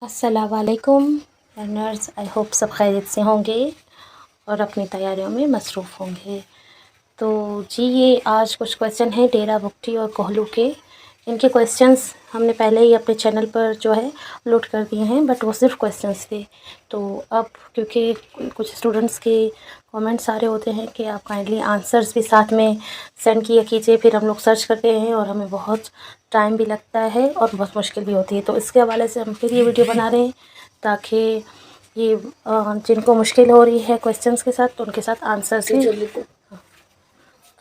अस्सलाम वालेकुम learners. I hope सब खैरियत से होंगे और अपनी तैयारियों में मसरूफ़ होंगे। तो जी ये आज कुछ क्वेश्चन हैं डेरा बुगटी और कोहलू के। इनके क्वेश्चंस हमने पहले ही अपने चैनल पर जो है अपलोड कर दिए हैं, बट वो सिर्फ क्वेश्चंस थे। तो अब क्योंकि कुछ स्टूडेंट्स के कमेंट्स आ रहे होते हैं कि आप काइंडली आंसर्स भी साथ में सेंड किया कीजिए, फिर हम लोग सर्च करते हैं और हमें बहुत टाइम भी लगता है और बहुत मुश्किल भी होती है। तो इसके हवाले से हम फिर ये वीडियो बना रहे हैं ताकि ये जिनको मुश्किल हो रही है क्वेश्चंस के साथ, तो उनके साथ आंसर्स भी,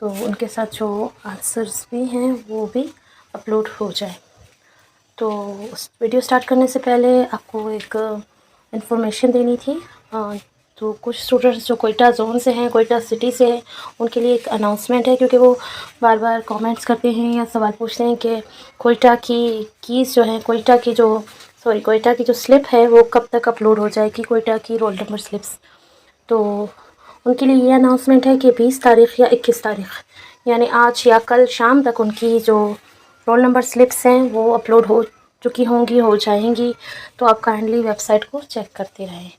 तो उनके साथ जो आंसर्स भी हैं वो भी अपलोड हो जाए। तो उस वीडियो स्टार्ट करने से पहले आपको एक इन्फॉर्मेशन देनी थी। तो कुछ स्टूडेंट्स जो कोयटा ज़ोन से हैं, कोयटा सिटी से हैं, उनके लिए एक अनाउंसमेंट है, क्योंकि वो बार बार कमेंट्स करते हैं या सवाल पूछते हैं कि कोयटा की कीज़ जो हैं, कोयटा की जो स्लिप है वो कब तक अपलोड हो जाएगी, कोयटा की रोल नंबर स्लिप्स। तो उनके लिए ये अनाउंसमेंट है कि 20 तारीख़ या 21 तारीख़ यानी आज या कल शाम तक उनकी जो रोल नंबर स्लिप्स हैं वो अपलोड हो चुकी होंगी, हो जाएंगी। तो आप काइंडली वेबसाइट को चेक करते रहें।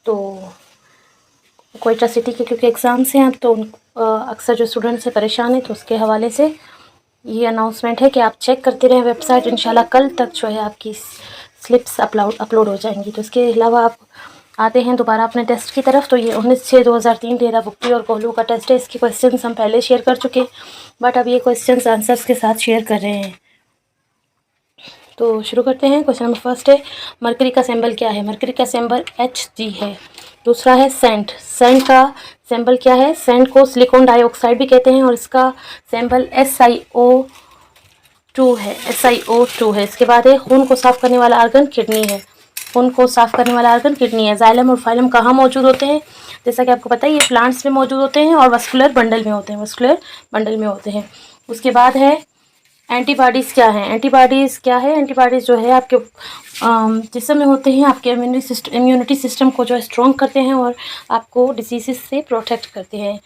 तो कोयटा सिटी के क्योंकि एग्ज़ाम्स हैं अब, तो अक्सर जो स्टूडेंट्स से परेशान हैं, तो उसके हवाले से ये अनाउंसमेंट है कि आप चेक करते रहें वेबसाइट। इंशाल्लाह कल तक जो है आपकी स्लिप्स अपलोड हो जाएंगी। तो इसके अलावा आप आते हैं दोबारा अपने टेस्ट की तरफ। तो ये 19/6/2003 डेरा बुगटी और कोहलू का टेस्ट है। इसके क्वेश्चंस हम पहले शेयर कर चुके, बट अब ये क्वेश्चंस आंसर्स के साथ शेयर कर रहे हैं। तो शुरू करते हैं। क्वेश्चन नंबर फर्स्ट है, मरकरी का सिंबल क्या है? मरकरी का सिंबल Hg है। दूसरा है सेंट। सेंट का सिंबल क्या है? सेंट को सिलिकॉन डाइऑक्साइड भी कहते हैं और इसका सिंबल SiO2 है, SiO2 है। इसके बाद है, खून को साफ करने वाला आर्गन किडनी है। खून को साफ करने वाला आर्गन किडनी है। जाइलम और फाइलम कहाँ मौजूद होते हैं? जैसा कि आपको पता है ये प्लांट्स में मौजूद होते हैं और वस्कुलर बंडल में होते हैं, वस्कुलर बंडल में होते हैं। उसके बाद है, एंटीबॉडीज़ क्या है? एंटीबॉडीज़ क्या है? एंटीबॉडीज़ जो है आपके जिस्म में होते हैं, आपके इम्यूनिटी सिस्टम को जो है स्ट्रॉन्ग करते हैं और आपको डिजीज़ से प्रोटेक्ट करते हैं।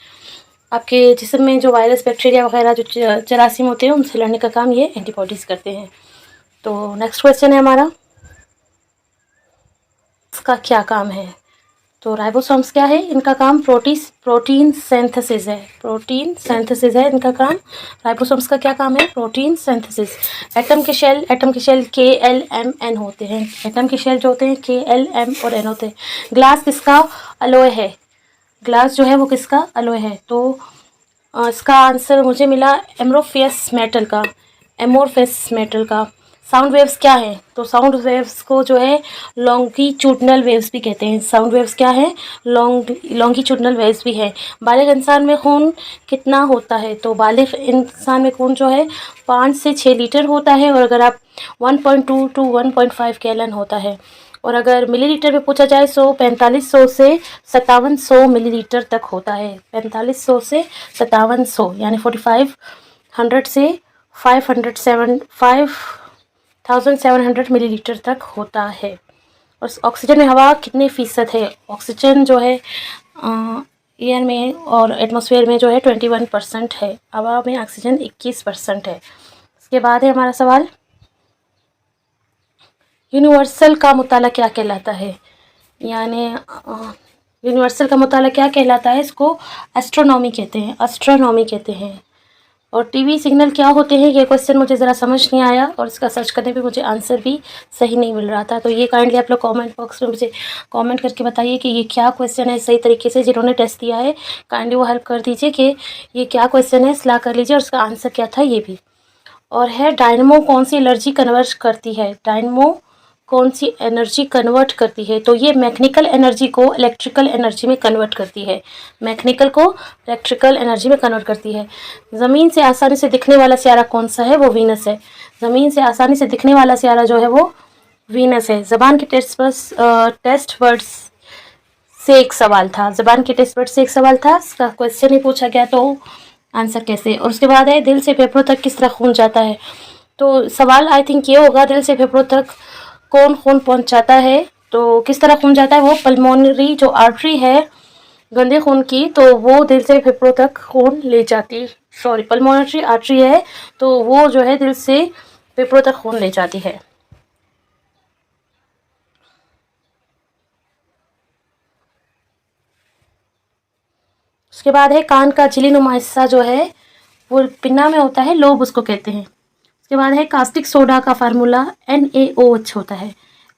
आपके जिस्म में जो वायरस, बैक्टीरिया वगैरह जो जरासीम होते हैं, उनसे लड़ने का काम ये एंटीबॉडीज़ करते हैं। तो नेक्स्ट क्वेश्चन है हमारा, इसका क्या काम है? तो राइबोसोम्स क्या है? इनका काम प्रोटीन सिंथेसिस है। प्रोटीन सिंथेसिस है इनका काम। राइबोसोम्स का क्या काम है? Protein synthesis. एटम के शेल KLMN होते हैं। एटम के शेल जो होते हैं KLM और N होते हैं। ग्लास किसका अलॉय है? ग्लास जो है वो किसका अलॉय है? तो इसका आंसर मुझे मिला एमोरफस मेटल का। साउंड वेव्स क्या है? तो साउंड वेव्स को जो है लॉन्गिट्यूडनल वेव्स भी कहते हैं। साउंड वेव्स क्या है? लॉन्गिट्यूडनल वेव्स भी है। बालिग इंसान में खून कितना होता है? तो बालिग इंसान में खून जो है 5 से 6 लीटर होता है, और अगर आप 1.2 to 1.5 गैलन होता है। और अगर मिलीलीटर में पूछा जाए तो 4500 से 5700 मिलीलीटर तक होता है। 4500 से 5700 यानी 4500 से 5700 मिलीलीटर तक होता है। और ऑक्सीजन में हवा कितने फ़ीसद है? ऑक्सीजन जो है एयर में और एटमॉस्फेयर में जो है 21% है। हवा में ऑक्सीजन 21% है। इसके बाद है हमारा सवाल, यूनिवर्सल का मुताला क्या कहलाता है? यानी यूनिवर्सल का मुताला क्या कहलाता है? इसको एस्ट्रोनॉमी कहते हैं, एस्ट्रोनॉमी कहते हैं। और टीवी सिग्नल क्या होते हैं? ये क्वेश्चन मुझे ज़रा समझ नहीं आया और इसका सर्च करने पे मुझे आंसर भी सही नहीं मिल रहा था। तो ये काइंडली आप लोग कमेंट बॉक्स में मुझे कमेंट करके बताइए कि ये क्या क्वेश्चन है। सही तरीके से जिन्होंने टेस्ट दिया है काइंडली वो हेल्प कर दीजिए कि ये क्या क्वेश्चन है, सलाह कर लीजिए और उसका आंसर क्या था ये भी। और है, डायनमो कौन सी एनर्जी कन्वर्ट करती है? डायनमो कौन सी एनर्जी कन्वर्ट करती है? तो ये मैकेनिकल एनर्जी को इलेक्ट्रिकल एनर्जी में कन्वर्ट करती है। मैकेनिकल को इलेक्ट्रिकल एनर्जी में कन्वर्ट करती है। ज़मीन से आसानी से दिखने वाला सियारा कौन सा है? वो वीनस है। ज़मीन से आसानी से दिखने वाला सियारा जो है वो वीनस है। ज़बान के टेस्ट वर्ड्स से एक सवाल था। ज़बान के टेस्ट वर्ड से एक सवाल था, इसका क्वेश्चन ही पूछा गया, तो आंसर कैसे? और उसके बाद है, दिल से फेफड़ों तक किस तरह खून जाता है? तो सवाल आई थिंक ये होगा, दिल से फेफड़ों तक कौन खून पहुंचाता है? तो किस तरह खून जाता है? वो पल्मोनरी जो आर्टरी है गंदे खून की, तो वो दिल से फेफड़ों तक खून ले जाती, पल्मोनरी आर्टरी है, तो वो जो है दिल से फेफड़ों तक खून ले जाती है। उसके बाद है कान का झिल्लीनुमा हिस्सा जो है वो पिन्ना में होता है, लोब उसको कहते हैं। उसके बाद है कास्टिक सोडा का फार्मूला NaOH होता है,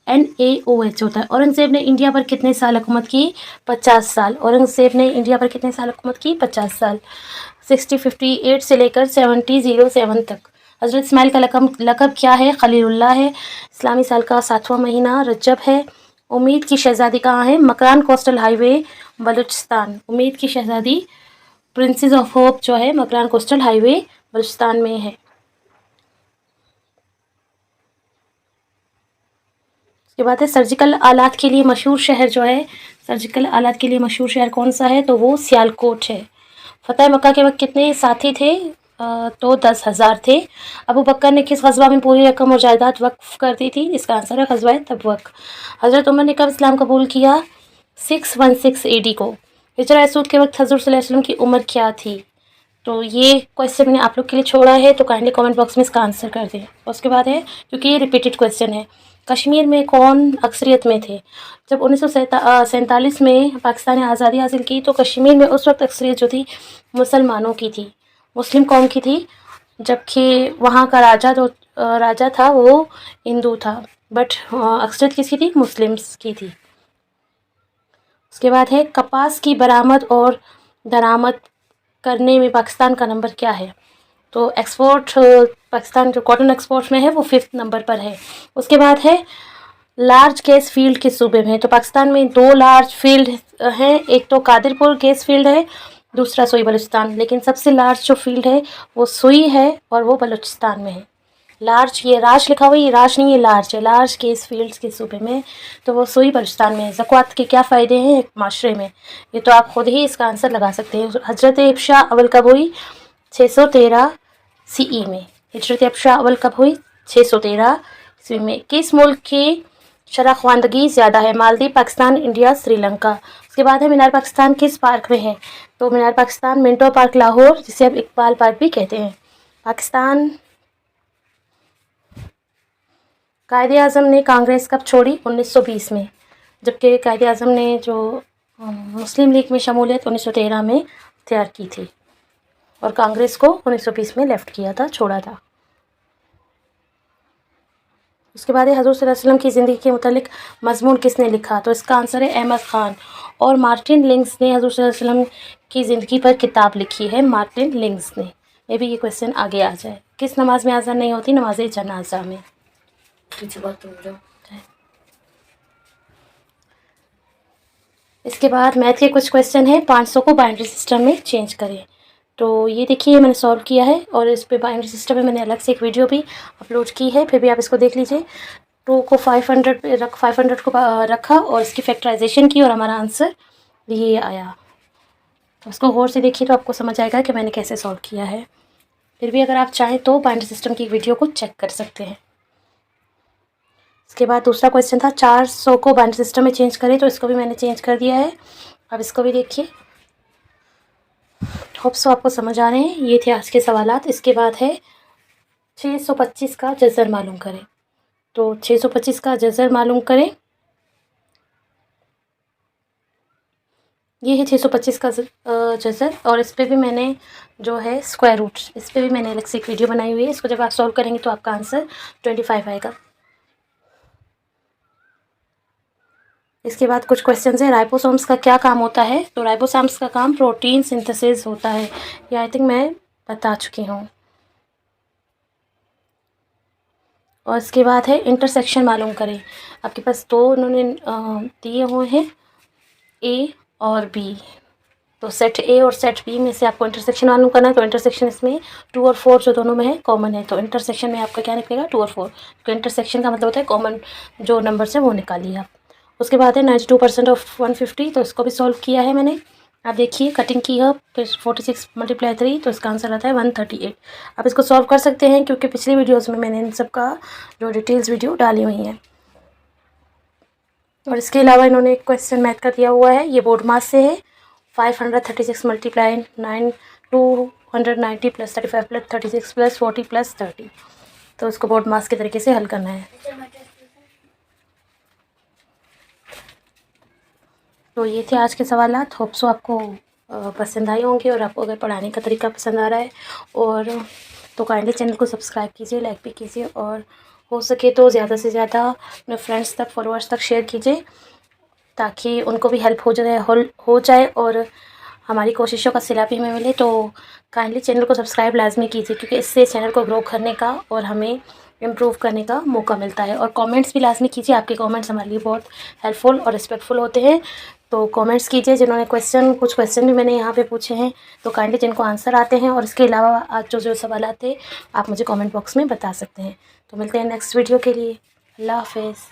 NaOH होता है। औरंगजेब ने इंडिया पर कितने साल हुकूमत की? 50 साल। औरंगजेब ने इंडिया पर कितने साल हुकूमत की? 50 साल। 6058 से लेकर 7007 तक। हज़रत इस्माइल का लक़ब क्या है? खलीलुल्लाह है। इस्लामी साल का 7वां महीना रजब है। उम्मीद की शहज़ादी कहाँ है? Makran coastal highway, Balochistan. उम्मीद की शहज़ादी प्रिंसेस ऑफ होप जो है मकरान कोस्टल हाईवे बलूचिस्तान में है। उसके बाद है सर्जिकल आलात के लिए मशहूर शहर जो है, सर्जिकल आलात के लिए मशहूर शहर कौन सा है? तो वो सियालकोट है। फ़तेह मक्का के वक्त कितने साथी थे? तो 10,000 थे। अबू बकर ने किस ग़ज़वा में पूरी रकम और जायदाद वक्फ कर दी थी? इसका आंसर है ग़ज़वा तबूक। हज़रत उमर ने कब इस्लाम कबूल किया? 616 AD को। हिजरा सूद के वक्त हज़रत सल्लल्लाहु अलैहि वसल्लम की उम्र क्या थी? तो ये क्वेश्चन मैंने आप लोग के लिए छोड़ा है, तो काइंडली कमेंट बॉक्स में इसका आंसर कर दें। उसके बाद है, क्योंकि ये रिपीटेड क्वेश्चन है, कश्मीर में कौन अक्सरियत में थे? जब 1947 में पाकिस्तान ने आज़ादी हासिल की तो कश्मीर में उस वक्त अक्सरियत जो थी मुसलमानों की थी, मुस्लिम कौम की थी, जबकि वहाँ का राजा था वो हिंदू था, बट अक्सरियत किसकी थी? मुस्लिम्स की थी। उसके बाद है कपास की बरामद और दरामद करने में पाकिस्तान का नंबर क्या है? तो एक्सपोर्ट पाकिस्तान जो कॉटन एक्सपोर्ट में है वो 5th नंबर पर है। उसके बाद है लार्ज गैस फील्ड किस सूबे में है? तो पाकिस्तान में 2 लार्ज फील्ड हैं, एक तो कादिरपुर गैस फील्ड है, दूसरा सोई बलूचिस्तान। लेकिन सबसे लार्ज जो फील्ड है वो सोई है और वो बलूचिस्तान में है। लार्ज, ये राज लिखा हुआ है, ये राज नहीं, ये लार्ज है। लार्ज केस फील्ड्स के सूबे में, तो वो सोई बलूचिस्तान में है। ज़कात के क्या फ़ायदे हैं एक माशरे में? ये तो आप खुद ही इसका आंसर लगा सकते हैं। हज़रत इब्शा अव्वल कब हुई? 613 CE में। हिजरत इब्शा अव्वल कब हुई? 613 ईस्वी में। किस मुल्क की शरह ख़वानदगी ज़्यादा है? मालदीव, पाकिस्तान, इंडिया, श्रीलंका। उसके बाद है मीनार पाकिस्तान किस पार्क में है? तो मीनार पाकिस्तान मिंटो पार्क लाहौर, जिसे अब इकबाल पार्क भी कहते हैं। पाकिस्तान कायदे आज़म ने कांग्रेस कब छोड़ी? 1920 में। जबकि कायदे आज़म ने जो मुस्लिम लीग में शमूलियत 1913 में तैयार की थी और कांग्रेस को 1920 में लेफ़्ट किया था, छोड़ा था। उसके बाद है हज़रत सल्लल्लाहु अलैहि वसल्लम की ज़िंदगी के मुतालिक मज़मून किसने लिखा? तो इसका आंसर है अहमद ख़ान। और मार्टिन लिंक्स ने हज़रत सल्लल्लाहु अलैहि वसल्लम की ज़िंदगी पर किताब लिखी है, मार्टिन लिंक्स ने। मे भी ये क्वेश्चन आगे आ जाए। किस नमाज में आज़ान नहीं होती? नमाज जनाजा में। इसके बाद मैथ के कुछ क्वेश्चन हैं, 500 को बाइनरी सिस्टम में चेंज करें। तो ये देखिए मैंने सॉल्व किया है और इस पे बाइनरी सिस्टम में मैंने अलग से एक वीडियो भी अपलोड की है, फिर भी आप इसको देख लीजिए। 2 को 500 पे 500 को रखा और इसकी फैक्टराइजेशन की और हमारा आंसर ये आया। तो इसको गौर से देखिए तो आपको समझ आएगा कि मैंने कैसे सॉल्व किया है। फिर भी अगर आप चाहें तो बाइनरी सिस्टम की वीडियो को चेक कर सकते हैं। इसके बाद दूसरा क्वेश्चन था 400 को बाइनरी सिस्टम में चेंज करें, तो इसको भी मैंने चेंज कर दिया है। अब इसको भी देखिए, होप सो आपको समझ आ रहे हैं। ये थे आज के सवालात। इसके बाद है 625 का जज़र मालूम करें। तो 625 का जज़र मालूम करें, ये है 625 का जज़र। और इस पे भी मैंने जो है स्क्वायर रूट, इस पे भी मैंने अलग से एक वीडियो बनाई हुई है। इसको जब आप सॉल्व करेंगे तो आपका आंसर 25 आएगा। इसके बाद कुछ क्वेश्चन है, राइबोसोम्स का क्या काम होता है? तो राइबोसोम्स का काम प्रोटीन सिंथेसिस होता है, ये आई थिंक मैं बता चुकी हूँ। और इसके बाद है इंटरसेक्शन मालूम करें। आपके पास 2 उन्होंने दिए हुए हैं, ए और बी। तो सेट ए और सेट बी में से आपको इंटरसेक्शन मालूम करना है। तो इंटरसेक्शन इसमें 2 और 4 जो दोनों में है कॉमन है, तो इंटरसेक्शन में आपका क्या निकलेगा? 2 और 4। तो इंटरसेक्शन का मतलब होता है कॉमन जो नंबर्स हैं वो निकालिए आप। उसके बाद है 92% ऑफ 150, तो इसको भी सॉल्व किया है मैंने। आप देखिए कटिंग की है, फिर 46 × 3, तो इसका आंसर आता है 138। आप इसको सॉल्व कर सकते हैं क्योंकि पिछली वीडियोज़ में मैंने इन सब का जो डिटेल्स वीडियो डाली हुई हैं। और इसके अलावा इन्होंने एक क्वेश्चन मैथ का दिया हुआ है, ये बोर्ड मास से है। 536 × 9 290 + 35 + 36 + 40 + 30। तो इसको बोर्ड मास के तरीके से हल करना है। तो ये थे आज के सवालात। होप सो आपको पसंद आई होंगी, और आपको अगर पढ़ाने का तरीका पसंद आ रहा है और तो काइंडली चैनल को सब्सक्राइब कीजिए, लाइक भी कीजिए, और हो सके तो ज़्यादा से ज़्यादा अपने फ्रेंड्स तक, फॉलोअर्स तक शेयर कीजिए, ताकि उनको भी हेल्प हो जाए और हमारी कोशिशों का सिला भी हमें मिले। तो काइंडली चैनल को सब्सक्राइब लाजमी कीजिए, क्योंकि इससे चैनल को ग्रो करने का और हमें इम्प्रूव करने का मौका मिलता है। और कमेंट्स भी लाजमी कीजिए, आपके कमेंट्स हमारे लिए बहुत हेल्पफुल और रिस्पेक्टफुल होते हैं। तो कमेंट्स कीजिए, जिन्होंने कुछ क्वेश्चन भी मैंने यहाँ पे पूछे हैं, तो काइंडली जिनको आंसर आते हैं और इसके अलावा आज जो सवाल आते हैं, आप मुझे कमेंट बॉक्स में बता सकते हैं। तो मिलते हैं नेक्स्ट वीडियो के लिए। अल्लाह हाफिज़।